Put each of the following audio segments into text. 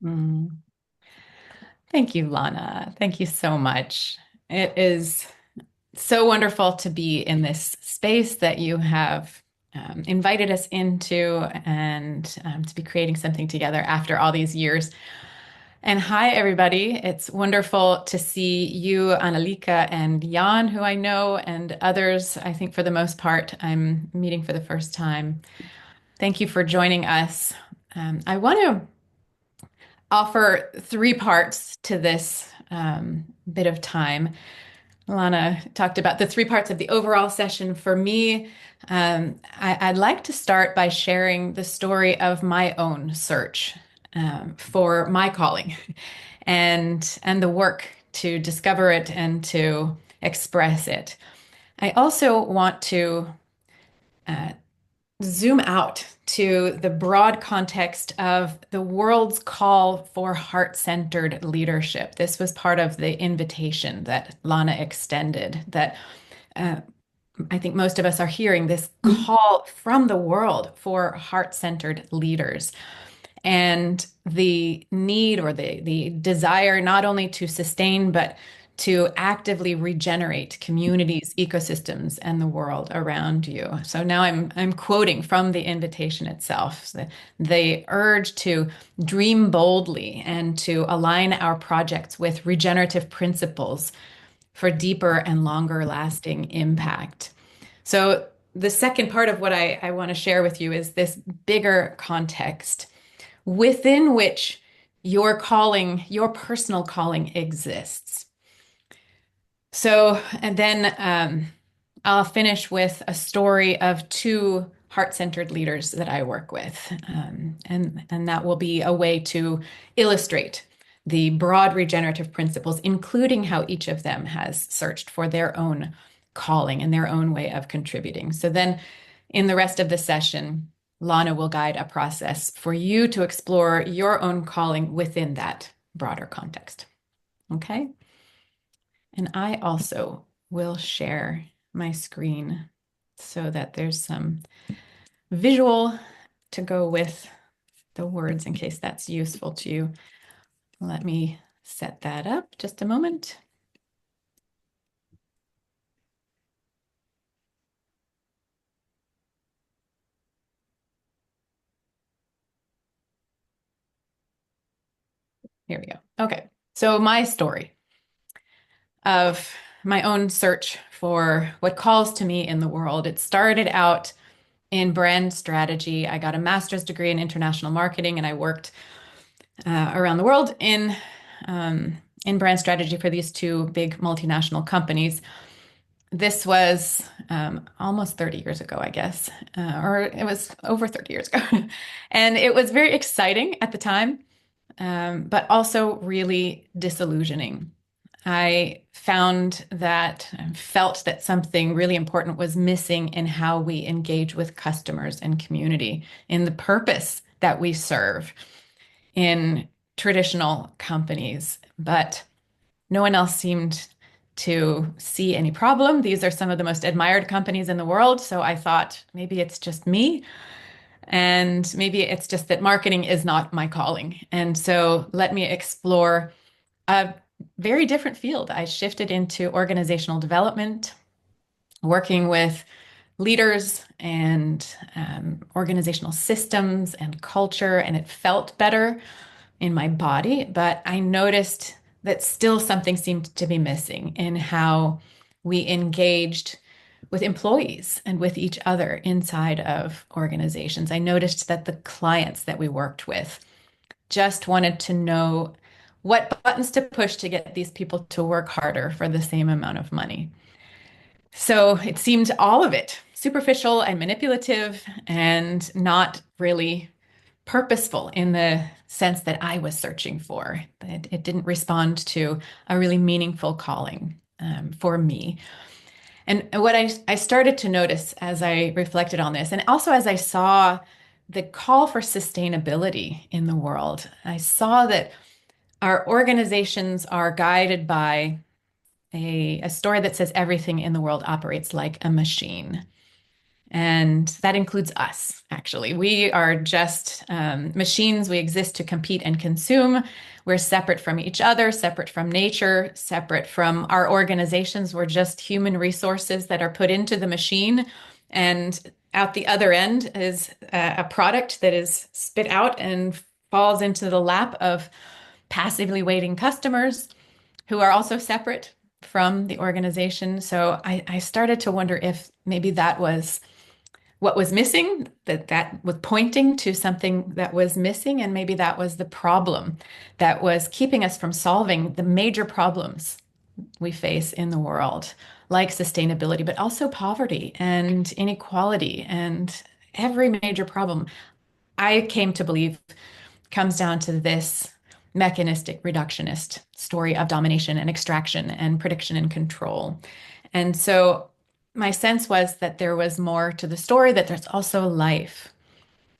Mm. Thank you, Lana. Thank you so much. It is so wonderful to be in this space that you have invited us into and to be creating something together after all these years. And hi, everybody. It's wonderful to see you, Annalika, and Jan, who I know, and others, I think for the most part, I'm meeting for the first time. Thank you for joining us. I want to offer three parts to this bit of time. Lana talked about the three parts of the overall session. For me, I'd like to start by sharing the story of my own search for my calling and the work to discover it and to express it. I also want to uh, zoom out to the broad context of the world's call for heart-centered leadership. This was part of the invitation that Lana extended, that uh, I think most of us are hearing this call from the world for heart-centered leaders and the need or the desire not only to sustain but to actively regenerate communities, ecosystems, and the world around you. So now I'm quoting from the invitation itself, the urge to dream boldly and to align our projects with regenerative principles for deeper and longer lasting impact. So the second part of what I want to share with you is this bigger context within which your calling, your personal calling exists. So, and then I'll finish with a story of two heart-centered leaders that I work with. And that will be a way to illustrate the broad regenerative principles, including how each of them has searched for their own calling and their own way of contributing. So then in the rest of the session, Lana will guide a process for you to explore your own calling within that broader context. Okay? And I also will share my screen so that there's some visual to go with the words in case that's useful to you. Let me set that up just a moment. Here we go. Okay. So my story of my own search for what calls to me in the world. It started out in brand strategy. I got a master's degree in international marketing, and I worked around the world in brand strategy for these two big multinational companies. This was almost 30 years ago, I guess, or it was over 30 years ago. And it was very exciting at the time, but also really disillusioning. I found that felt that something really important was missing in how we engage with customers and community, in the purpose that we serve in traditional companies. But no one else seemed to see any problem. These are some of the most admired companies in the world. So I thought maybe it's just me. And maybe it's just that marketing is not my calling. And so let me explore a very different field. I shifted into organizational development, working with leaders and organizational systems and culture, and it felt better in my body. But I noticed that still something seemed to be missing in how we engaged with employees and with each other inside of organizations. I noticed that the clients that we worked with just wanted to know what buttons to push to get these people to work harder for the same amount of money. So it seemed all of it superficial and manipulative and not really purposeful in the sense that I was searching for. It didn't respond to a really meaningful calling for me. And what I started to notice as I reflected on this, and also as I saw the call for sustainability in the world, I saw that our organizations are guided by a story that says everything in the world operates like a machine. And that includes us, actually. We are just machines. We exist to compete and consume. We're separate from each other, separate from nature, separate from our organizations. We're just human resources that are put into the machine. And out the other end is a product that is spit out and falls into the lap of passively waiting customers who are also separate from the organization. So I started to wonder if maybe that was what was missing, that was pointing to something that was missing, and maybe that was the problem that was keeping us from solving the major problems we face in the world, like sustainability, but also poverty and inequality and every major problem. I came to believe comes down to this mechanistic reductionist story of domination and extraction and prediction and control. And so my sense was that there was more to the story, that there's also life,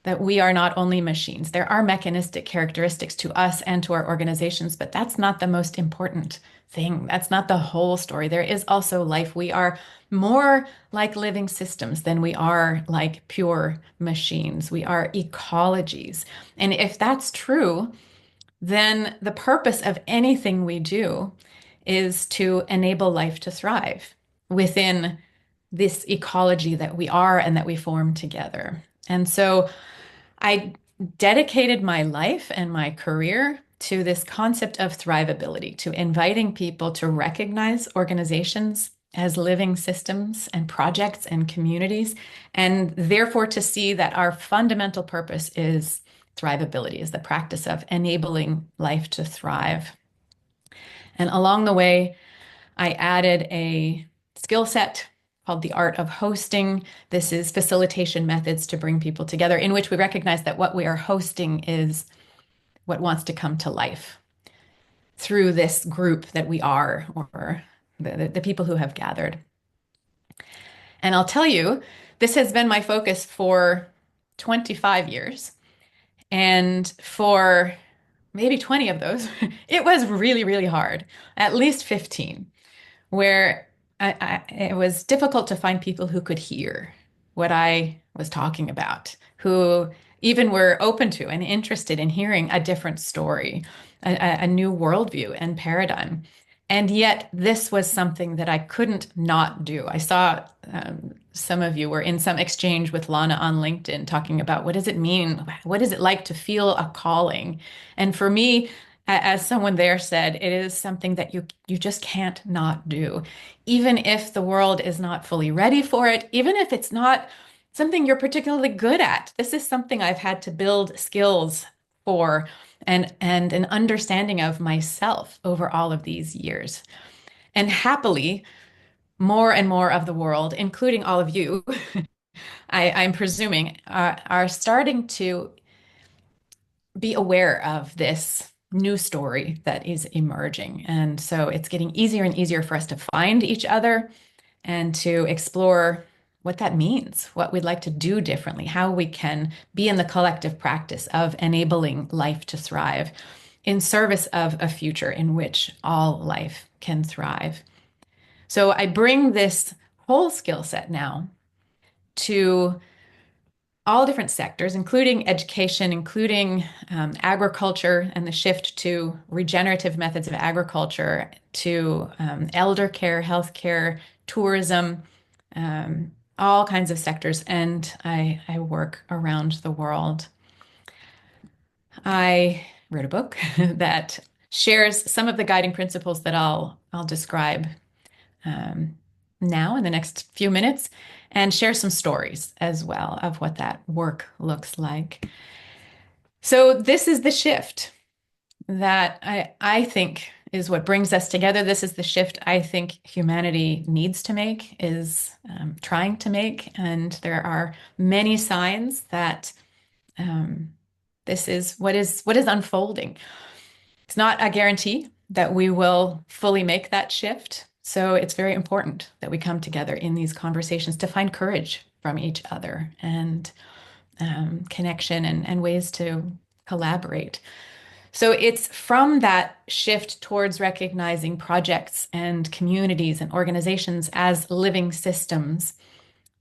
that we are not only machines. There are mechanistic characteristics to us and to our organizations, but that's not the most important thing. That's not the whole story. There is also life. We are more like living systems than we are like pure machines. We are ecologies. And if that's true, then the purpose of anything we do is to enable life to thrive within this ecology that we are and that we form together. And so I dedicated my life and my career to this concept of thrivability, to inviting people to recognize organizations as living systems and projects and communities, and therefore to see that our fundamental purpose is thrivability, is the practice of enabling life to thrive. And along the way, I added a skill set called the art of hosting. This is facilitation methods to bring people together, in which we recognize that what we are hosting is what wants to come to life through this group that we are, or the people who have gathered. And I'll tell you, this has been my focus for 25 years. And for maybe 20 of those, it was really, really hard, at least 15, where it was difficult to find people who could hear what I was talking about, who even were open to and interested in hearing a different story, a new worldview and paradigm. And yet, this was something that I couldn't not do. I saw some of you were in some exchange with Lana on LinkedIn talking about what does it mean? What is it like to feel a calling? And for me, as someone there said, it is something that you just can't not do, even if the world is not fully ready for it, even if it's not something you're particularly good at. This is something I've had to build skills for and an understanding of myself over all of these years. And happily, more and more of the world, including all of you, I'm presuming, are starting to be aware of this new story that is emerging. And so it's getting easier and easier for us to find each other and to explore what that means, what we'd like to do differently, how we can be in the collective practice of enabling life to thrive in service of a future in which all life can thrive. So I bring this whole skill set now to all different sectors, including education, including agriculture and the shift to regenerative methods of agriculture, to elder care, healthcare, tourism, all kinds of sectors. And I work around the world. I wrote a book that shares some of the guiding principles that I'll describe now in the next few minutes, and share some stories as well of what that work looks like. So this is the shift that I think is what brings us together. This is the shift I think humanity needs to make, is trying to make. And there are many signs that this is what is unfolding. It's not a guarantee that we will fully make that shift. So it's very important that we come together in these conversations to find courage from each other and connection and ways to collaborate. So it's from that shift towards recognizing projects and communities and organizations as living systems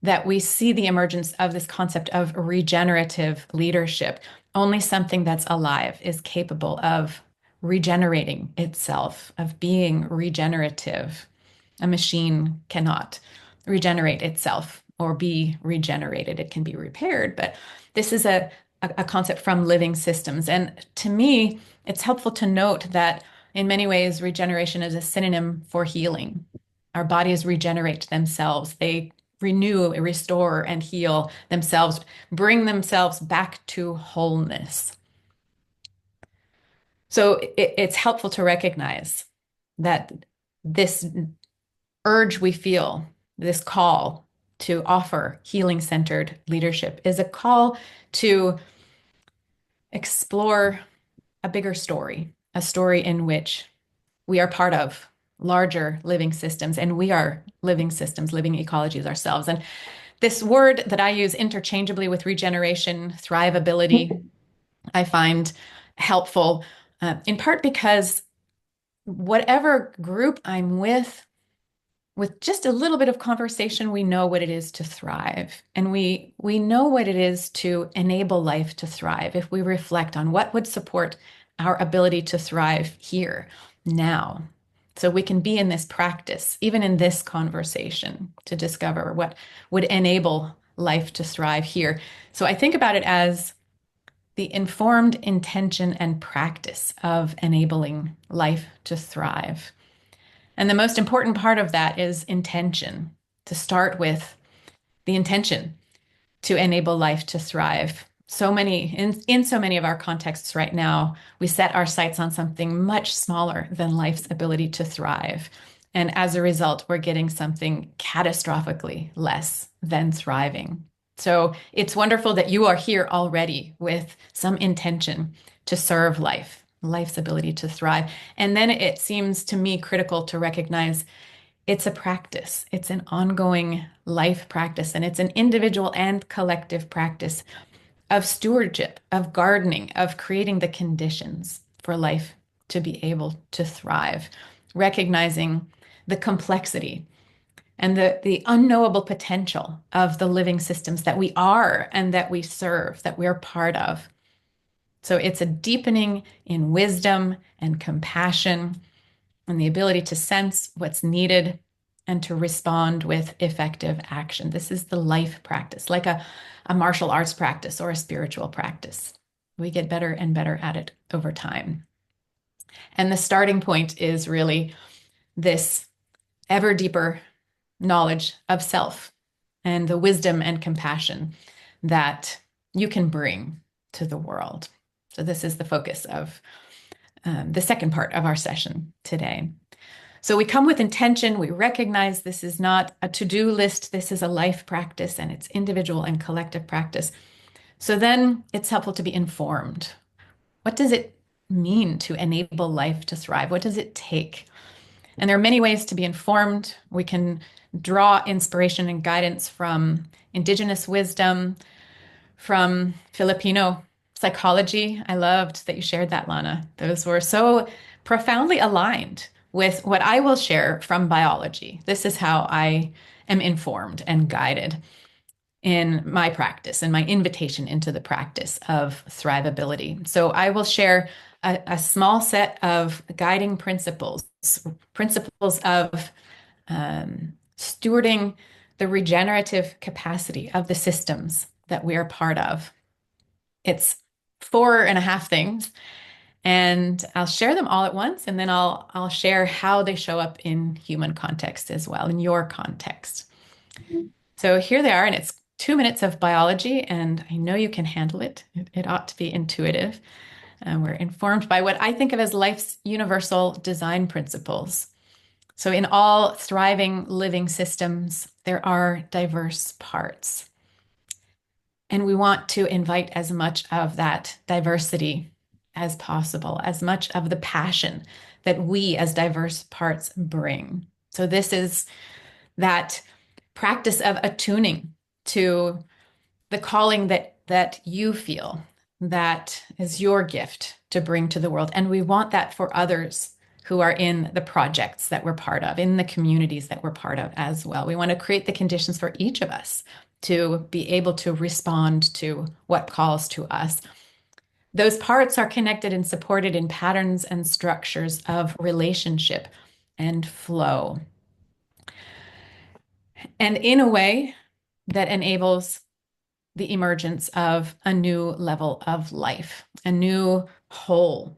that we see the emergence of this concept of regenerative leadership. Only something that's alive is capable of regenerating itself, of being regenerative. A machine cannot regenerate itself or be regenerated. It can be repaired, but this is a concept from living systems. And to me, it's helpful to note that in many ways, regeneration is a synonym for healing. Our bodies regenerate themselves. They renew, restore, and heal themselves, bring themselves back to wholeness. So it's helpful to recognize that this urge we feel, this call to offer healing-centered leadership, is a call to explore a bigger story, a story in which we are part of larger living systems, and we are living systems, living ecologies ourselves. And this word that I use interchangeably with regeneration, thrivability, I find helpful, in part because whatever group I'm with just a little bit of conversation, we know what it is to thrive. And we know what it is to enable life to thrive if we reflect on what would support our ability to thrive here, now. So we can be in this practice, even in this conversation, to discover what would enable life to thrive here. So I think about it as the informed intention and practice of enabling life to thrive. And the most important part of that is intention, to start with the intention to enable life to thrive. In so many of our contexts right now, we set our sights on something much smaller than life's ability to thrive. And as a result, we're getting something catastrophically less than thriving. So it's wonderful that you are here already with some intention to serve life's ability to thrive. And then it seems to me critical to recognize it's a practice. It's an ongoing life practice, and it's an individual and collective practice of stewardship, of gardening, of creating the conditions for life to be able to thrive, recognizing the complexity and the unknowable potential of the living systems that we are and that we serve, that we're part of. So it's a deepening in wisdom and compassion and the ability to sense what's needed and to respond with effective action. This is the life practice, like a martial arts practice or a spiritual practice. We get better and better at it over time. And the starting point is really this ever deeper knowledge of self and the wisdom and compassion that you can bring to the world. So this is the focus of the second part of our session today. So we come with intention. We recognize this is not a to-do list. This is a life practice, and it's individual and collective practice. So then it's helpful to be informed. What does it mean to enable life to thrive? What does it take? And there are many ways to be informed. We can draw inspiration and guidance from indigenous wisdom, from Filipino psychology. I loved that you shared that, Lana. Those were so profoundly aligned with what I will share from biology. This is how I am informed and guided in my practice and my invitation into the practice of thrivability. So I will share a small set of guiding principles, principles of stewarding the regenerative capacity of the systems that we are part of. It's 4.5 things, and I'll share them all at once, and then I'll share how they show up in human context as well, in your context. So here they are, and it's 2 minutes of biology, and I know you can handle it. It ought to be intuitive. We're informed by what I think of as life's universal design principles. So in all thriving living systems, there are diverse parts. And we want to invite as much of that diversity as possible, as much of the passion that we as diverse parts bring. So this is that practice of attuning to the calling that you feel, that is your gift to bring to the world. And we want that for others who are in the projects that we're part of, in the communities that we're part of as well. We want to create the conditions for each of us to be able to respond to what calls to us. Those parts are connected and supported in patterns and structures of relationship and flow, and in a way that enables the emergence of a new level of life, a new whole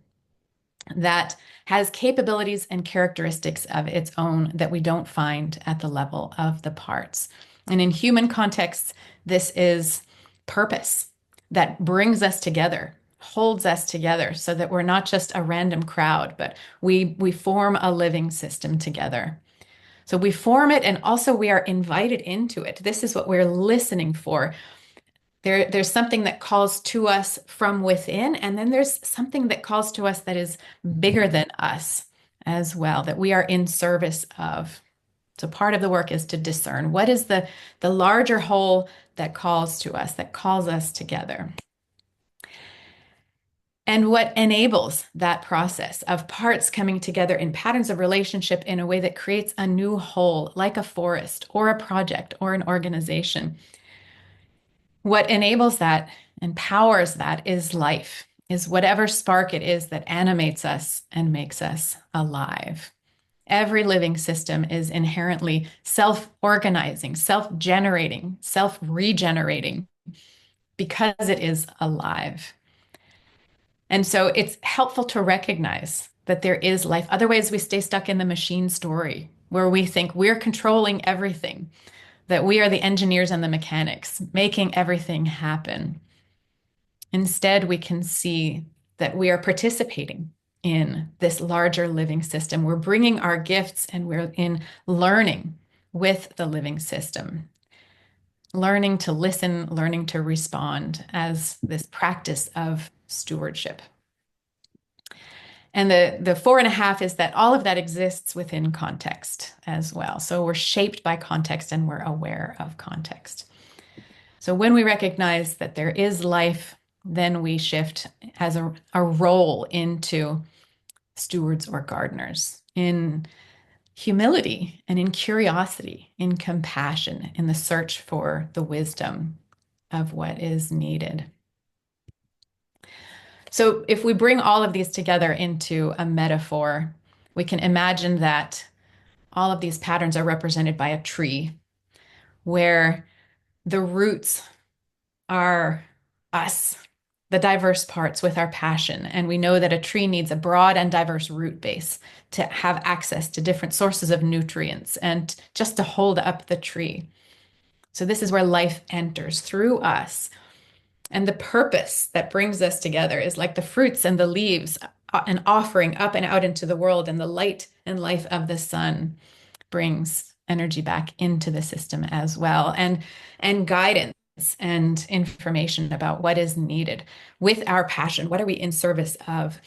that has capabilities and characteristics of its own that we don't find at the level of the parts. And in human contexts, this is purpose that brings us together, holds us together so that we're not just a random crowd, but we form a living system together. So we form it, and also we are invited into it. This is what we're listening for. There's something that calls to us from within, and then there's something that calls to us that is bigger than us as well, that we are in service of. So part of the work is to discern what is the larger whole that calls to us, that calls us together. And what enables that process of parts coming together in patterns of relationship in a way that creates a new whole, like a forest or a project or an organization. What enables that and powers that is life, is whatever spark it is that animates us and makes us alive. Every living system is inherently self-organizing, self-generating, self-regenerating because it is alive. And so it's helpful to recognize that there is life. Otherwise, we stay stuck in the machine story where we think we're controlling everything, that we are the engineers and the mechanics making everything happen. Instead, we can see that we are participating in this larger living system. We're bringing our gifts and we're in learning with the living system, learning to listen, learning to respond as this practice of stewardship. And the 4.5 is that all of that exists within context as well. So we're shaped by context and we're aware of context. So when we recognize that there is life, then we shift as a role into stewards or gardeners in humility and in curiosity, in compassion, in the search for the wisdom of what is needed. So if we bring all of these together into a metaphor, we can imagine that all of these patterns are represented by a tree where the roots are us, the diverse parts with our passion. And we know that a tree needs a broad and diverse root base to have access to different sources of nutrients and just to hold up the tree. So this is where life enters through us. And the purpose that brings us together is like the fruits and the leaves, an offering up and out into the world, and the light and life of the sun brings energy back into the system as well, and guidance and information about what is needed with our passion. What are we in service of?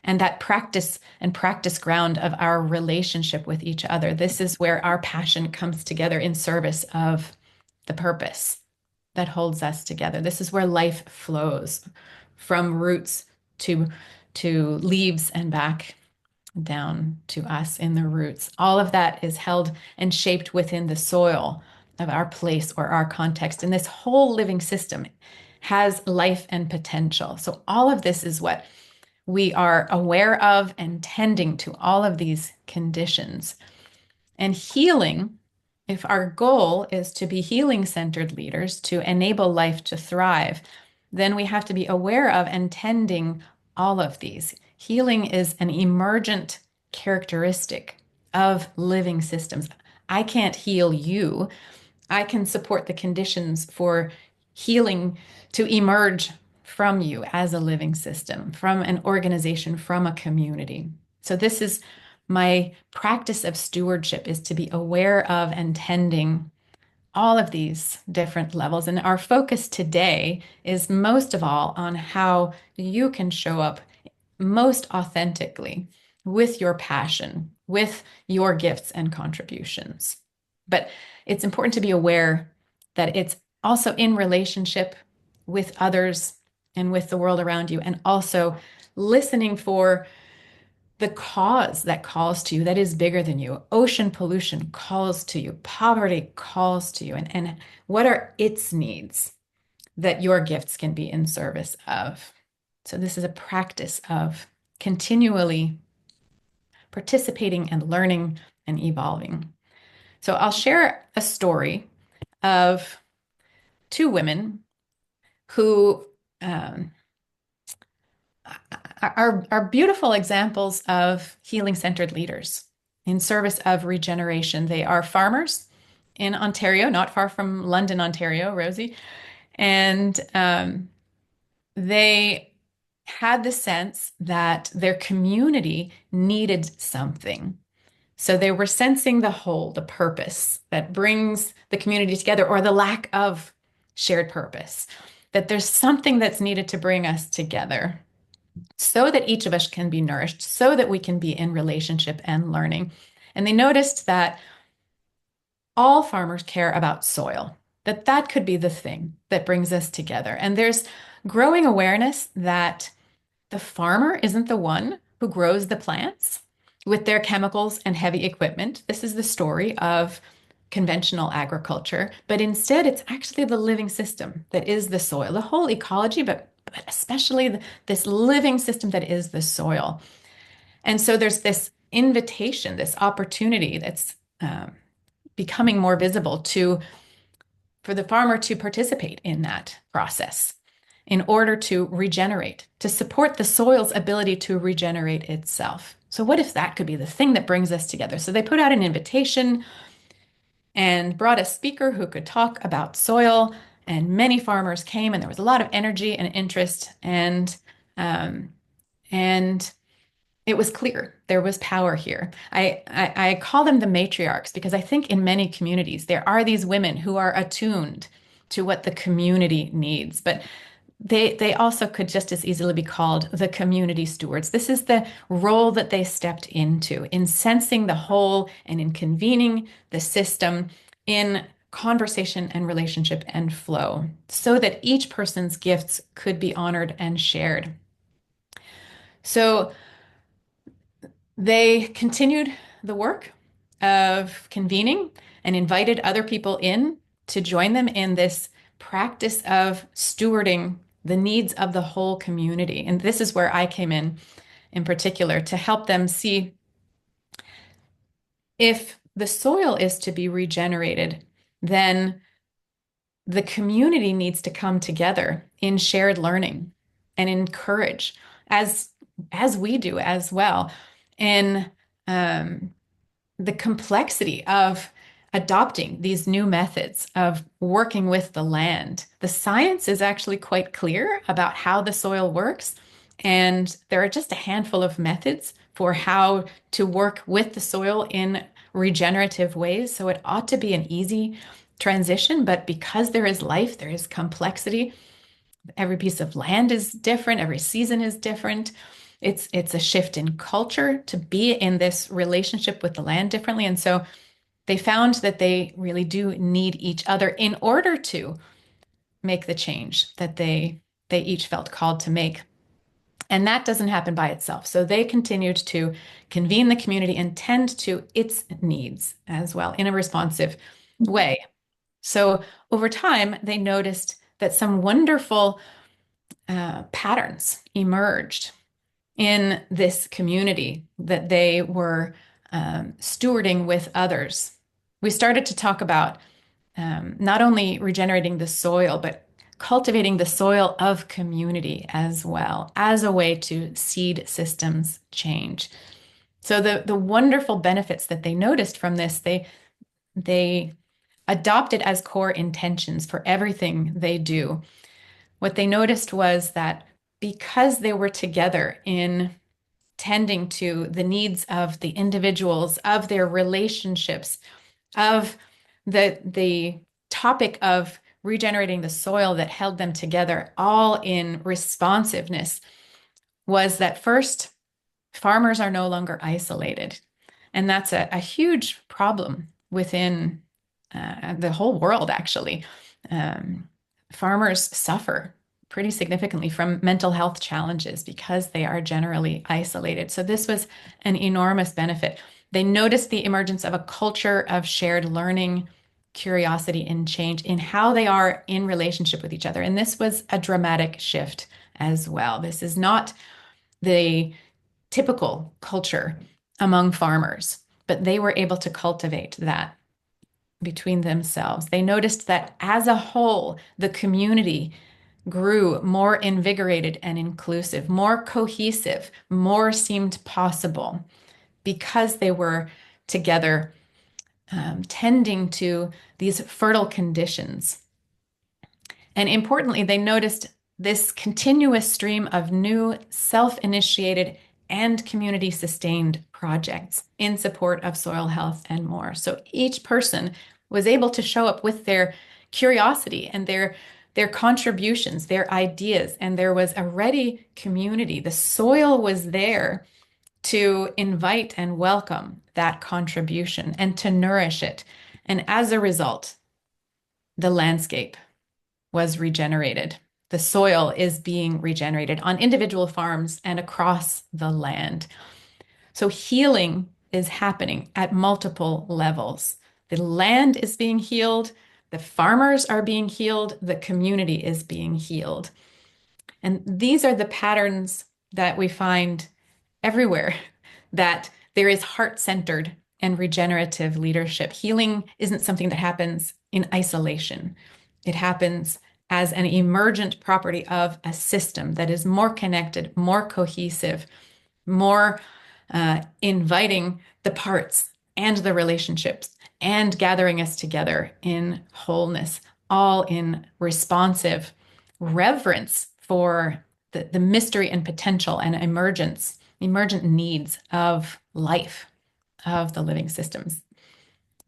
And that practice and practice ground of our relationship with each other. This is where our passion comes together in service of the purpose that holds us together. This is where life flows from roots to leaves and back down to us in the roots. All of that is held and shaped within the soil of our place or our context. And this whole living system has life and potential. So all of this is what we are aware of and tending to all of these conditions. And healing, if our goal is to be healing-centered leaders, to enable life to thrive, then we have to be aware of and tending all of these. Healing is an emergent characteristic of living systems. I can't heal you. I can support the conditions for healing to emerge from you as a living system, from an organization, from a community. So this is my practice of stewardship, is to be aware of and tending all of these different levels. And our focus today is most of all on how you can show up most authentically with your passion, with your gifts and contributions. But it's important to be aware that it's also in relationship with others and with the world around you, and also listening for the cause that calls to you that is bigger than you. Ocean pollution calls to you. Poverty calls to you. And what are its needs that your gifts can be in service of? So this is a practice of continually participating and learning and evolving. So I'll share a story of two women who um, are beautiful examples of healing-centered leaders in service of regeneration. They are farmers in Ontario, not far from London, Ontario, Rosie. And they had the sense that their community needed something. So they were sensing the whole, the purpose that brings the community together, or the lack of shared purpose, that there's something that's needed to bring us together so that each of us can be nourished, so that we can be in relationship and learning. And they noticed that all farmers care about soil, that that could be the thing that brings us together. And there's growing awareness that the farmer isn't the one who grows the plants with their chemicals and heavy equipment. This is the story of conventional agriculture, but instead it's actually the living system that is the soil, the whole ecology, but especially this living system that is the soil. And so there's this invitation, this opportunity that's becoming more visible for the farmer to participate in that process in order to regenerate, to support the soil's ability to regenerate itself. So what if that could be the thing that brings us together? So they put out an invitation and brought a speaker who could talk about soil, and many farmers came, and there was a lot of energy and interest, and it was clear there was power here. I call them the matriarchs because I think in many communities there are these women who are attuned to what the community needs, but they also could just as easily be called the community stewards. This is the role that they stepped into in sensing the whole and in convening the system in conversation and relationship and flow so that each person's gifts could be honored and shared. So they continued the work of convening and invited other people in to join them in this practice of stewarding the needs of the whole community. And this is where I came in particular, to help them see if the soil is to be regenerated, then the community needs to come together in shared learning and encourage, as we do as well, in the complexity of adopting these new methods of working with the land. The science is actually quite clear about how the soil works, and there are just a handful of methods for how to work with the soil in regenerative ways. So it ought to be an easy transition, but because there is life, there is complexity. Every piece of land is different, every season is different. It's a shift in culture to be in this relationship with the land differently. And so they found that they really do need each other in order to make the change that they each felt called to make. And that doesn't happen by itself. So they continued to convene the community and tend to its needs as well in a responsive way. So over time, they noticed that some wonderful patterns emerged in this community that they were stewarding with others. We started to talk about not only regenerating the soil, but cultivating the soil of community as well as a way to seed systems change. So the wonderful benefits that they noticed from this, they adopted as core intentions for everything they do. What they noticed was that because they were together in tending to the needs of the individuals, of their relationships, of the topic of regenerating the soil that held them together, all in responsiveness, was that first, farmers are no longer isolated. And that's a huge problem within the whole world, actually. Farmers suffer pretty significantly from mental health challenges because they are generally isolated. So this was an enormous benefit. They noticed the emergence of a culture of shared learning, curiosity, and change in how they are in relationship with each other. And this was a dramatic shift as well. This is not the typical culture among farmers, but they were able to cultivate that between themselves. They noticed that as a whole, the community grew more invigorated and inclusive, more cohesive, more seemed possible because they were together, tending to these fertile conditions. And importantly, they noticed this continuous stream of new self-initiated and community-sustained projects in support of soil health and more. So each person was able to show up with their curiosity and their contributions, their ideas, and there was a ready community. The soil was there to invite and welcome that contribution and to nourish it. And as a result, the landscape was regenerated. The soil is being regenerated on individual farms and across the land. So healing is happening at multiple levels. The land is being healed, the farmers are being healed, the community is being healed. And these are the patterns that we find everywhere that there is heart-centered and regenerative leadership. Healing isn't something that happens in isolation. It happens as an emergent property of a system that is more connected, more cohesive, more inviting the parts and the relationships and gathering us together in wholeness, all in responsive reverence for the mystery and potential and emergent needs of life, of the living systems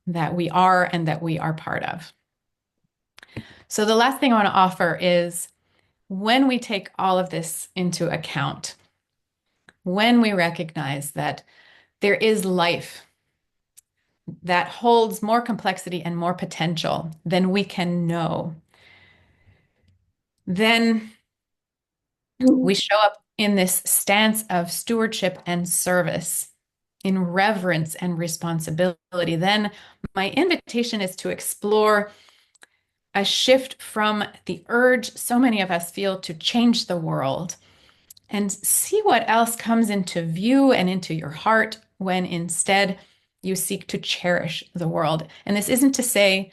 that we are and that we are part of. So the last thing I want to offer is when we take all of this into account, when we recognize that there is life that holds more complexity and more potential than we can know, then we show up in this stance of stewardship and service, in reverence and responsibility. Then my invitation is to explore a shift from the urge so many of us feel to change the world and see what else comes into view and into your heart when instead you seek to cherish the world. And this isn't to say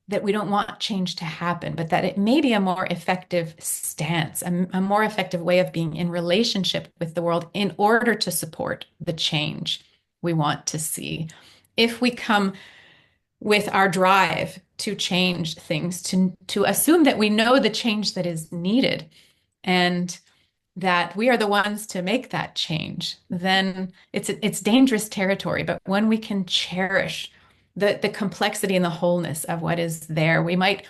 that we don't want change to happen, but that it may be a more effective stance, a more effective way of being in relationship with the world in order to support the change we want to see. If we come with our drive to change things, to assume that we know the change that is needed and that we are the ones to make that change, then it's dangerous territory. But when we can cherish the complexity and the wholeness of what is there, we might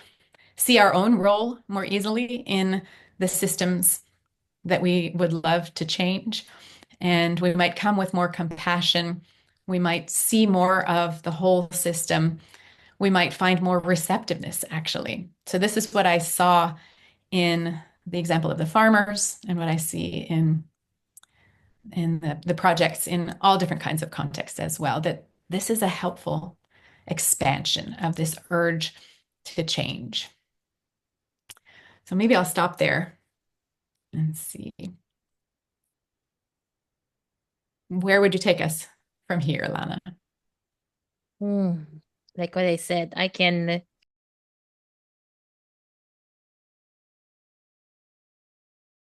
see our own role more easily in the systems that we would love to change. And we might come with more compassion. We might see more of the whole system. We might find more receptiveness, actually. So this is what I saw in the example of the farmers and what I see in the projects in all different kinds of contexts as well, that this is a helpful expansion of this urge to change. So maybe I'll stop there and see. Where would you take us from here, Lana? Mm, like what I said, I can